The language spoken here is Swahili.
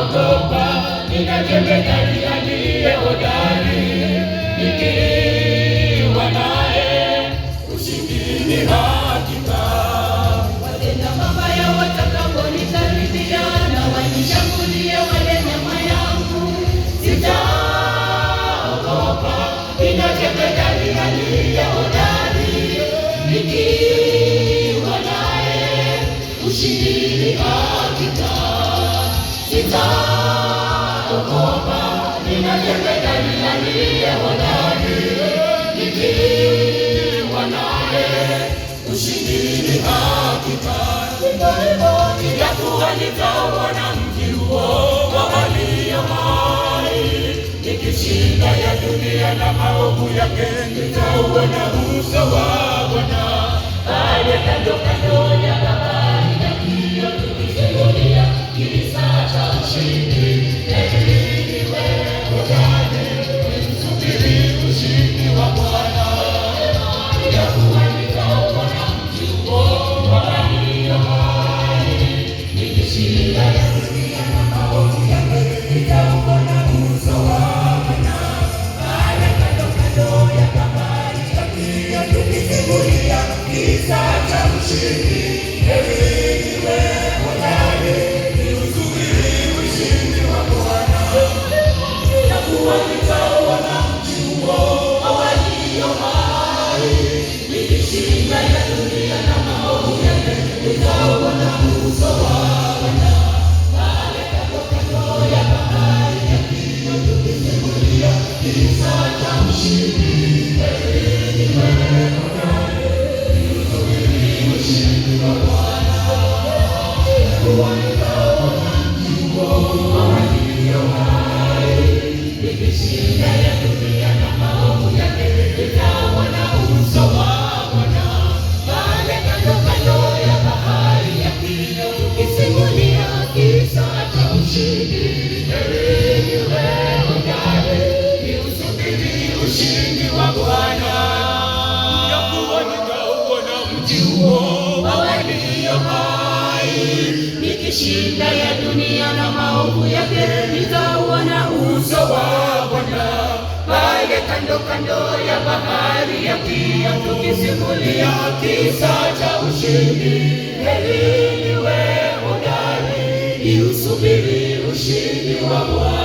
sitaogopa, nina jemedari aliye hodari, nikiwa naye ushindi ni hakika. Watenda mabaya watakaponitharibia na wanishambulie wale nyama yangu, sitaogopa, nina jemedari aliye hodari, nikiwa naye ushindi ni hakika. Sitaogopa, nina jemedari aliye hodari, nikiwa naye ushindi ni hakika. Nitakuwa nitauona mji huo wa walio hai, nikishinda ya dunia na maovu yake, nitauona uso wa Bwana pale kando kando ya bahari ya Kioo, tukisimulia kisa cha ushindi. Niwe hodari, nisubiri ushindi wa Bwana. Nitakuwa nitauona mji huo wa walio hai, nikishinda ya dunia na maovu yake, nitauona uso wa Bwana pale kando kando ya bahari ya Kioo, tukisimulia kisa cha ushindi. Niwe hodari, niusubiri ushindi wa Bwana. Nitakuwa nitauona mji huo wa walio hai, nikishinda ya dunia na maovu yake, nitauona uso wa Bwana pale kando kando ya bahari ya Kioo, tukisimulia kisa cha ushindi. Niwe hodari, niusubiri ushindi wa Bwana. Nitakuwa nitauona mji huo wa walio hai, nikishinda ya dunia na maovu yake, nitauona uso wa Bwana pale kando kando ya bahari ya Kioo, tukisimulia kisa cha ushindi. Niwe hodari, niusubiri ushindi wa Bwana. Nitakuwa nitauona mji huo wa walio hai, nikishinda ya dunia na maovu yake, nitauona uso wa Bwana pale kando kando ya bahari ya Kioo, tukisimulia kisa cha ushindi. Niwe hodari, niusubiri ushindi wa Bwana.